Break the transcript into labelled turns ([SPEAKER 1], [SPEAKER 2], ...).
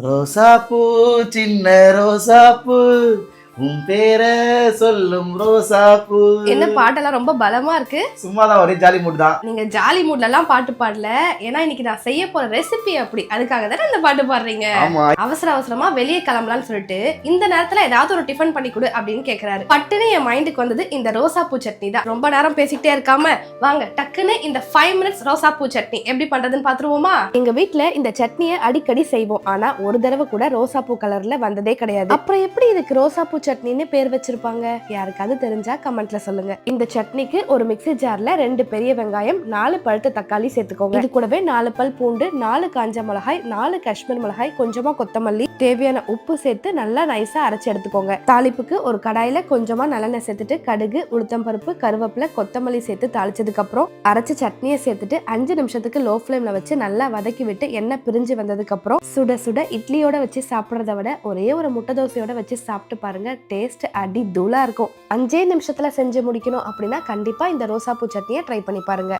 [SPEAKER 1] ரோசாப்பூ சின்ன ரோசாப்பூ உன் பேர சொல்லும் ரோசாப்பூ.
[SPEAKER 2] என்ன பாட்டெல்லாம் ரொம்ப பலமா இருக்கு.
[SPEAKER 1] சும்மாதான் ஒரே ஜாலி மூட் தான்.
[SPEAKER 2] நீங்க ஜாலி மூட்ல எல்லாம் பாட்டு பாடல, ஏன்னா இன்னைக்கு நான் செய்ய போற ரெசிபி அப்படி, அதுக்காக தானே இந்த பாட்டு பாடுறீங்க. அவசர அவசரமா வெளியே கிளம்பலாம்னு சொல்லிட்டு இந்த நேரத்துல ஏதாவது ஒரு டிஃபன் பண்ணி கொடு அப்படின்னு கேக்குறாரு. பட்டுன்னு என் மைண்டுக்கு வந்தது இந்த ரோசாப்பூ சட்னி தான். ரொம்ப நேரம் பேசிக்கிட்டே இருக்காம வாங்க டக்குன்னு இந்த 5 minutes ரோசாப்பூ சட்னி எப்படி பண்றதுன்னு பாத்துருவோமா. எங்க வீட்டுல இந்த சட்னியை அடிக்கடி செய்வோம், ஆனா ஒரு தடவை கூட ரோசாப்பூ கலர்ல வந்ததே கிடையாது. அப்புறம் எப்படி இதுக்கு ரோசாப்பூ சட்னின்னு பேர் வச்சிருப்பாங்க? யாருக்காவது தெரிஞ்சா கமெண்ட்ல சொல்லுங்க. இந்த சட்னிக்கு ஒரு மிக்ஸி ஜார்ல 2 பெரிய வெங்காயம், 4 பழுத்த தக்காளி சேர்த்துக்கோங்க. இது கூடவே 4 பல் பூண்டு, 4 காஞ்ச மிளகாய், 4 காஷ்மீர் மிளகாய், கொஞ்சமா கொத்தமல்லி, தேவையான உப்பு சேர்த்து நல்லா நைஸா அரைச்சு எடுத்துக்கோங்க. தாளிப்புக்கு ஒரு கடாயில கொஞ்சமா நல்லெண்ணெய் சேர்த்துட்டு கடுகு, உளுத்தம் பருப்பு, கருவேப்பிலை, கொத்தமல்லி சேர்த்து தாளிச்சதுக்கு அப்புறம் அரைச்ச சட்னியை சேர்த்துட்டு 5 நிமிஷத்துக்கு லோ ஃப்ளேம்ல வச்சு நல்லா வதக்கி விட்டு எண்ணெய் பிரிஞ்சு வந்ததுக்கு அப்புறம் சுட சுட இட்லியோட வச்சு சாப்பிடறத விட ஒரே ஒரு முட்டை தோசையோட வச்சு சாப்பிட்டு பாருங்க. டேஸ்ட் அடி தூளா இருக்கும். 5 நிமிஷத்துல செஞ்சு முடிக்கணும் அப்படின்னா கண்டிப்பா இந்த ரோசாப்பூ சட்னியை ட்ரை பண்ணி பாருங்க.